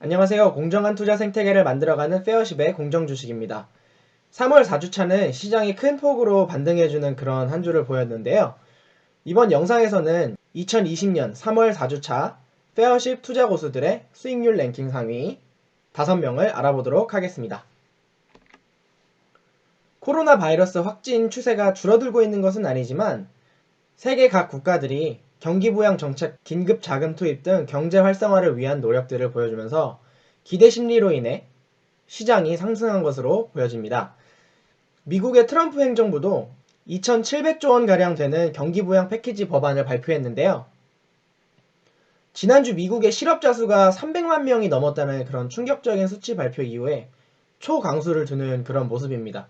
안녕하세요. 공정한 투자 생태계를 만들어가는 페어십의 공정주식입니다. 3월 4주차는 시장이 큰 폭으로 반등해주는 그런 한 주를 보였는데요. 이번 영상에서는 2020년 3월 4주차 페어십 투자 고수들의 수익률 랭킹 상위 5명을 알아보도록 하겠습니다. 코로나 바이러스 확진 추세가 줄어들고 있는 것은 아니지만 세계 각 국가들이 경기 부양 정책, 긴급 자금 투입 등 경제 활성화를 위한 노력들을 보여주면서 기대 심리로 인해 시장이 상승한 것으로 보여집니다. 미국의 트럼프 행정부도 2,700조 원가량 되는 경기 부양 패키지 법안을 발표했는데요. 지난주 미국의 실업자 수가 300만 명이 넘었다는 그런 충격적인 수치 발표 이후에 초강수를 두는 그런 모습입니다.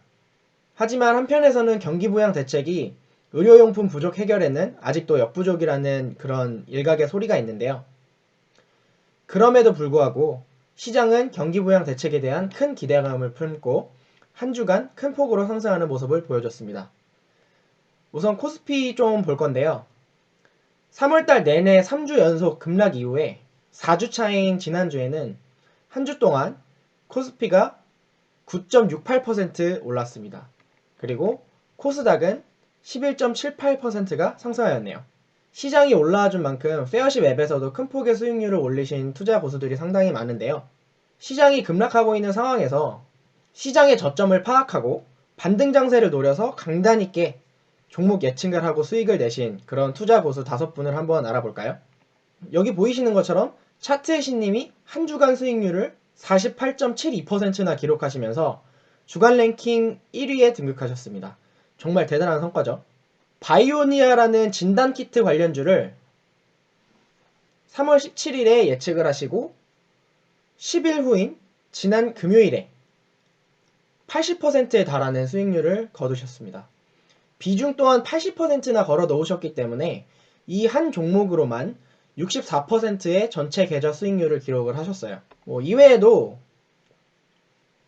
하지만 한편에서는 경기 부양 대책이 의료용품 부족 해결에는 아직도 역부족이라는 그런 일각의 소리가 있는데요. 그럼에도 불구하고 시장은 경기 부양 대책에 대한 큰 기대감을 품고 한 주간 큰 폭으로 상승하는 모습을 보여줬습니다. 우선 코스피 좀 볼 건데요. 3월달 내내 3주 연속 급락 이후에 4주 차인 지난주에는 한 주 동안 코스피가 9.68% 올랐습니다. 그리고 코스닥은 11.78%가 상승하였네요. 시장이 올라와준 만큼 페어십 앱에서도 큰 폭의 수익률을 올리신 투자 고수들이 상당히 많은데요. 시장이 급락하고 있는 상황에서 시장의 저점을 파악하고 반등 장세를 노려서 강단 있게 종목 예측을 하고 수익을 내신 그런 투자 고수 5분을 한번 알아볼까요? 여기 보이시는 것처럼 차트의 신님이 한 주간 수익률을 48.72%나 기록하시면서 주간 랭킹 1위에 등극하셨습니다. 정말 대단한 성과죠. 바이오니아라는 진단키트 관련주를 3월 17일에 예측을 하시고 10일 후인 지난 금요일에 80%에 달하는 수익률을 거두셨습니다. 비중 또한 80%나 걸어 놓으셨기 때문에 이 한 종목으로만 64%의 전체 계좌 수익률을 기록을 하셨어요. 이외에도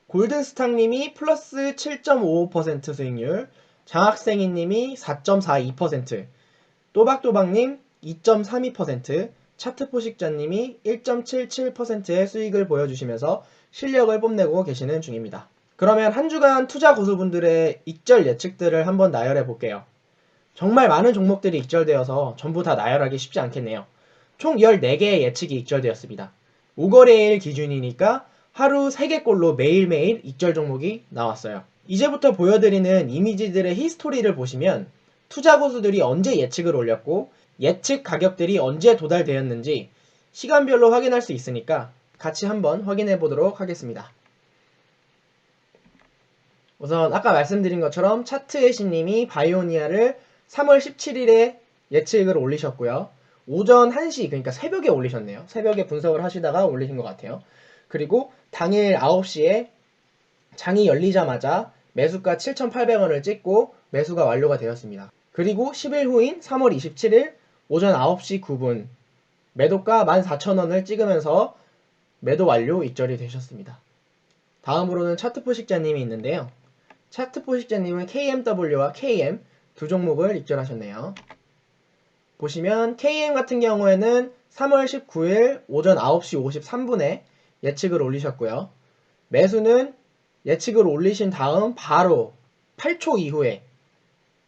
골든스탁님이 플러스 7.55% 수익률, 장학생이님이 4.42%, 또박또박님 2.32%, 차트포식자님이 1.77%의 수익을 보여주시면서 실력을 뽐내고 계시는 중입니다. 그러면 한 주간 투자 고수분들의 익절 예측들을 한번 나열해 볼게요. 정말 많은 종목들이 익절되어서 전부 다 나열하기 쉽지 않겠네요. 총 14개의 예측이 익절되었습니다. 5거래일 기준이니까 하루 3개꼴로 매일매일 익절 종목이 나왔어요. 이제부터 보여드리는 이미지들의 히스토리를 보시면 투자 고수들이 언제 예측을 올렸고 예측 가격들이 언제 도달되었는지 시간별로 확인할 수 있으니까 같이 한번 확인해 보도록 하겠습니다. 우선 아까 말씀드린 것처럼 차트의 신님이 바이오니아를 3월 17일에 예측을 올리셨고요. 오전 1시, 그러니까 새벽에 올리셨네요. 새벽에 분석을 하시다가 올리신 것 같아요. 그리고 당일 9시에 장이 열리자마자 매수가 7,800원을 찍고 매수가 완료가 되었습니다. 그리고 10일 후인 3월 27일 오전 9시 9분 매도가 14,000원을 찍으면서 매도 완료 익절이 되셨습니다. 다음으로는 차트 포식자님이 있는데요. 차트 포식자님은 KMW와 KM 두 종목을 익절하셨네요. 보시면 KM 같은 경우에는 3월 19일 오전 9시 53분에 예측을 올리셨고요. 매수는 예측을 올리신 다음 바로 8초 이후에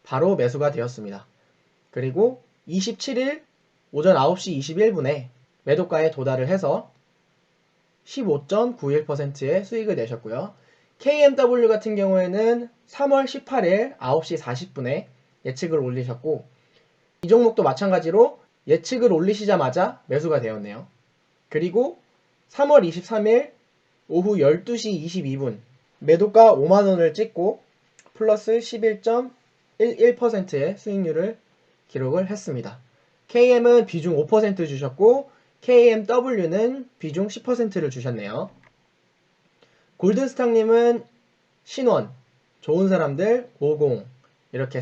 바로 매수가 되었습니다. 그리고 27일 오전 9시 21분에 매도가에 도달을 해서 15.91%의 수익을 내셨고요. KMW 같은 경우에는 3월 18일 9시 40분에 예측을 올리셨고 이 종목도 마찬가지로 예측을 올리시자마자 매수가 되었네요. 그리고 3월 23일 오후 12시 22분 매도가 5만원을 찍고 플러스 11.11%의 수익률을 기록을 했습니다. KM은 비중 5% 주셨고 KMW는 비중 10%를 주셨네요. 골든스탁님은 신원, 좋은 사람들, 50 이렇게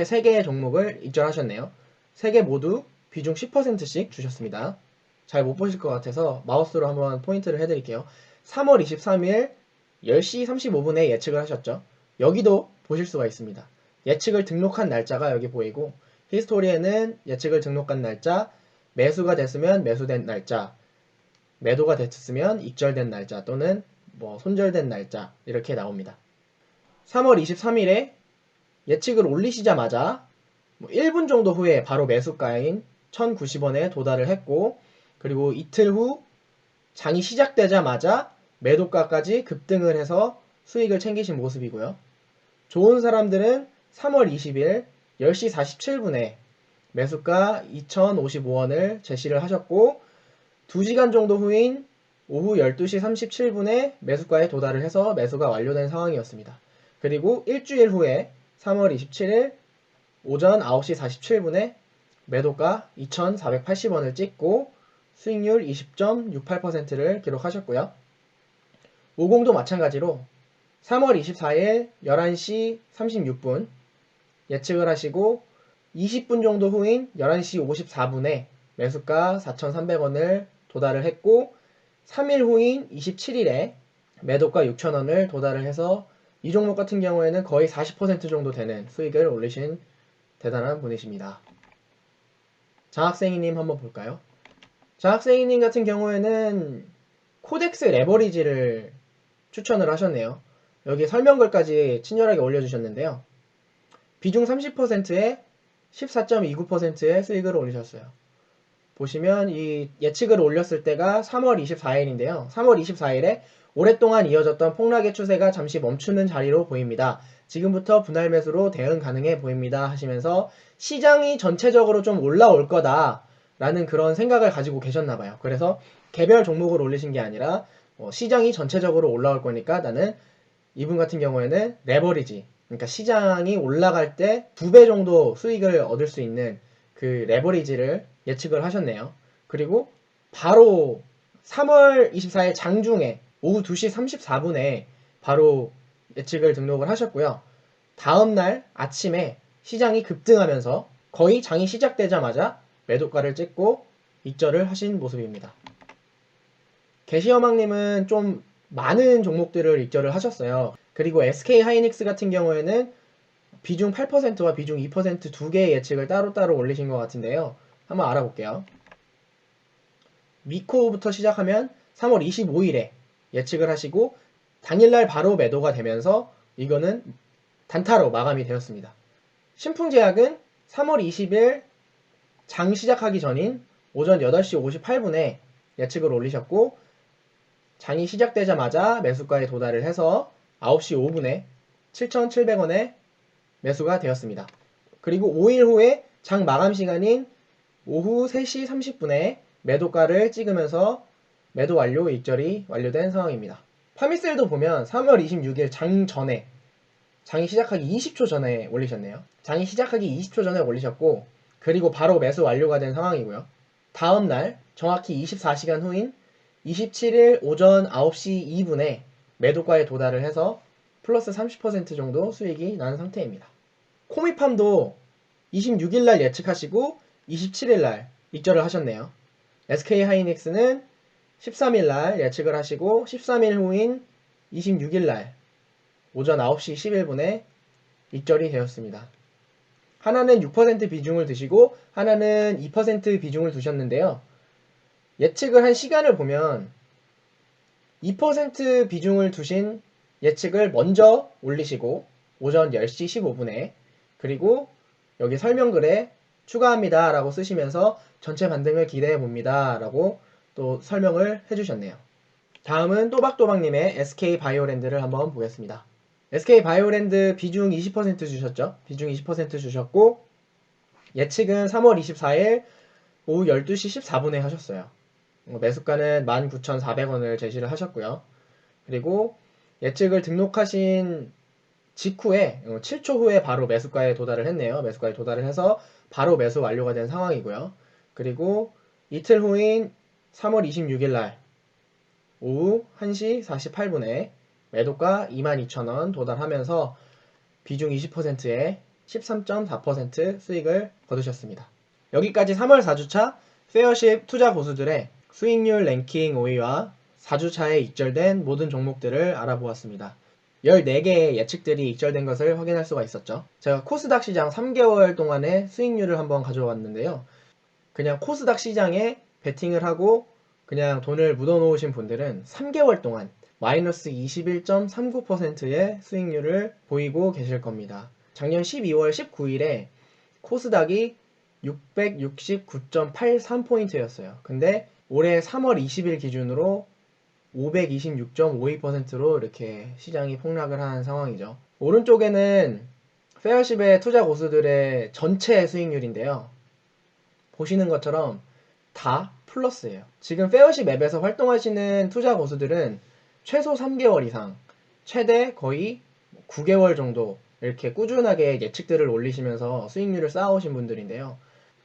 3개의 종목을 익절하셨네요. 3개 모두 비중 10%씩 주셨습니다. 잘 못 보실 것 같아서 마우스로 한번 포인트를 해드릴게요. 3월 23일 10시 35분에 예측을 하셨죠. 여기도 보실 수가 있습니다. 예측을 등록한 날짜가 여기 보이고 히스토리에는 예측을 등록한 날짜, 매수가 됐으면 매수된 날짜, 매도가 됐으면 익절된 날짜 또는 손절된 날짜 이렇게 나옵니다. 3월 23일에 예측을 올리시자마자 1분 정도 후에 바로 매수가인 1090원에 도달을 했고, 그리고 이틀 후 장이 시작되자마자 매도가까지 급등을 해서 수익을 챙기신 모습이고요. 좋은 사람들은 3월 20일 10시 47분에 매수가 2055원을 제시를 하셨고, 2시간 정도 후인 오후 12시 37분에 매수가에 도달을 해서 매수가 완료된 상황이었습니다. 그리고 일주일 후에 3월 27일 오전 9시 47분에 매도가 2,480원을 찍고 수익률 20.68%를 기록하셨고요. 50도 마찬가지로 3월 24일 11시 36분 예측을 하시고 20분 정도 후인 11시 54분에 매수가 4,300원을 도달을 했고, 3일 후인 27일에 매도가 6,000원을 도달을 해서 이 종목 같은 경우에는 거의 40% 정도 되는 수익을 올리신 대단한 분이십니다. 장학생이님 한번 볼까요? 장학생이님 같은 경우에는 코덱스 레버리지를 추천을 하셨네요. 여기 설명글까지 친절하게 올려주셨는데요. 비중 30%에 14.29%의 수익을 올리셨어요. 보시면 이 예측을 올렸을 때가 3월 24일인데요. 3월 24일에 오랫동안 이어졌던 폭락의 추세가 잠시 멈추는 자리로 보입니다. 지금부터 분할 매수로 대응 가능해 보입니다 하시면서 시장이 전체적으로 좀 올라올 거다 라는 그런 생각을 가지고 계셨나봐요. 그래서 개별 종목을 올리신 게 아니라 시장이 전체적으로 올라올 거니까 나는 이분 같은 경우에는 레버리지, 그러니까 시장이 올라갈 때 2배 정도 수익을 얻을 수 있는 그 레버리지를 예측을 하셨네요. 그리고 바로 3월 24일 장중에 오후 2시 34분에 바로 예측을 등록을 하셨고요. 다음날 아침에 시장이 급등하면서 거의 장이 시작되자마자 매도가를 찍고 익절을 하신 모습입니다. 개시어망님은 좀 많은 종목들을 익절을 하셨어요. 그리고 SK하이닉스 같은 경우에는 비중 8%와 비중 2% 두 개의 예측을 따로따로 올리신 것 같은데요. 한번 알아볼게요. 미코부터 시작하면 3월 25일에 예측을 하시고 당일날 바로 매도가 되면서 이거는 단타로 마감이 되었습니다. 신풍제약은 3월 20일 장 시작하기 전인 오전 8시 58분에 예측을 올리셨고, 장이 시작되자마자 매수가에 도달을 해서 9시 5분에 7,700원에 매수가 되었습니다. 그리고 5일 후에 장 마감 시간인 오후 3시 30분에 매도가를 찍으면서 매도 완료 익절이 완료된 상황입니다. 파미셀도 보면 3월 26일 장 전에, 장이 시작하기 20초 전에 올리셨네요. 장이 시작하기 20초 전에 올리셨고, 그리고 바로 매수 완료가 된 상황이고요. 다음날 정확히 24시간 후인 27일 오전 9시 2분에 매도가에 도달을 해서 플러스 30% 정도 수익이 난 상태입니다. 코미팜도 26일날 예측하시고 27일날 익절을 하셨네요. SK하이닉스는 13일날 예측을 하시고 13일 후인 26일날 오전 9시 11분에 익절이 되었습니다. 하나는 6% 비중을 두시고 하나는 2% 비중을 두셨는데요. 예측을 한 시간을 보면 2% 비중을 두신 예측을 먼저 올리시고 오전 10시 15분에, 그리고 여기 설명글에 추가합니다 라고 쓰시면서 전체 반등을 기대해 봅니다 라고 또 설명을 해주셨네요. 다음은 또박또박님의 SK바이오랜드를 한번 보겠습니다. SK바이오랜드 비중 20% 주셨죠? 비중 20% 주셨고 예측은 3월 24일 오후 12시 14분에 하셨어요. 매수가는 19,400원을 제시를 하셨고요. 그리고 예측을 등록하신 직후에 7초 후에 바로 매수가에 도달을 했네요. 매수가에 도달을 해서 바로 매수 완료가 된 상황이고요. 그리고 이틀 후인 3월 26일 날 오후 1시 48분에 매도가 22,000원 도달하면서 비중 20%에 13.4% 수익을 거두셨습니다. 여기까지 3월 4주차 페어십 투자 고수들의 수익률 랭킹 5위와 4주차에 익절된 모든 종목들을 알아보았습니다. 14개의 예측들이 익절된 것을 확인할 수가 있었죠. 제가 코스닥 시장 3개월 동안의 수익률을 한번 가져왔는데요. 그냥 코스닥 시장에 베팅을 하고 그냥 돈을 묻어놓으신 분들은 3개월 동안 마이너스 21.39%의 수익률을 보이고 계실 겁니다. 작년 12월 19일에 코스닥이 669.83포인트였어요. 근데 올해 3월 20일 기준으로 526.52%로 이렇게 시장이 폭락을 한 상황이죠. 오른쪽에는 페어십의 투자 고수들의 전체 수익률인데요. 보시는 것처럼 다 플러스예요. 지금 페어십 앱에서 활동하시는 투자 고수들은 최소 3개월 이상, 최대 거의 9개월 정도 이렇게 꾸준하게 예측들을 올리시면서 수익률을 쌓아오신 분들인데요.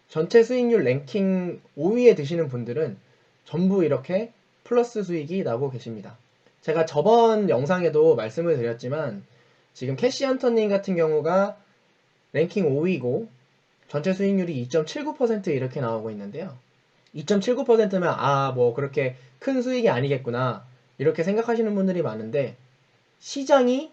전체 수익률 랭킹 5위에 드시는 분들은 전부 이렇게 플러스 수익이 나고 계십니다. 제가 저번 영상에도 말씀을 드렸지만 지금 캐시헌터님 같은 경우가 랭킹 5위고 전체 수익률이 2.79% 이렇게 나오고 있는데요. 2.79%면 뭐 그렇게 큰 수익이 아니겠구나 이렇게 생각하시는 분들이 많은데 시장이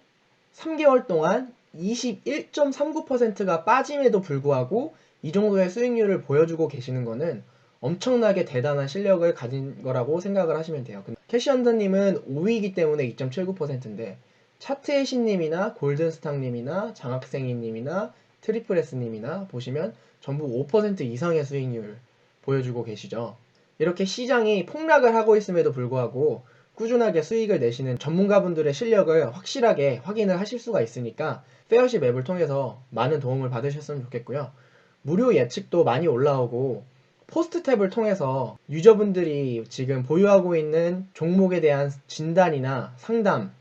3개월 동안 21.39%가 빠짐에도 불구하고 이 정도의 수익률을 보여주고 계시는 거는 엄청나게 대단한 실력을 가진 거라고 생각을 하시면 돼요. 캐시언더님은 5위이기 때문에 2.79%인데 차트의 신님이나 골든스탁님이나 장학생이님이나 트리플스님이나 보시면 전부 5% 이상의 수익률 보여주고 계시죠. 이렇게 시장이 폭락을 하고 있음에도 불구하고 꾸준하게 수익을 내시는 전문가분들의 실력을 확실하게 확인을 하실 수가 있으니까 페어십 앱을 통해서 많은 도움을 받으셨으면 좋겠고요. 무료 예측도 많이 올라오고 포스트 탭을 통해서 유저분들이 지금 보유하고 있는 종목에 대한 진단이나 상담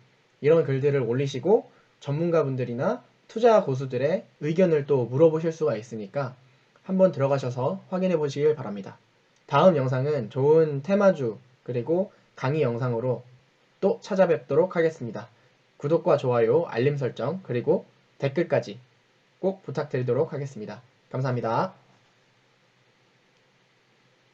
이런 글들을 올리시고 전문가분들이나 투자 고수들의 의견을 또 물어보실 수가 있으니까 한번 들어가셔서 확인해 보시길 바랍니다. 다음 영상은 좋은 테마주 그리고 강의 영상으로 또 찾아뵙도록 하겠습니다. 구독과 좋아요, 알림 설정, 그리고 댓글까지 꼭 부탁드리도록 하겠습니다. 감사합니다.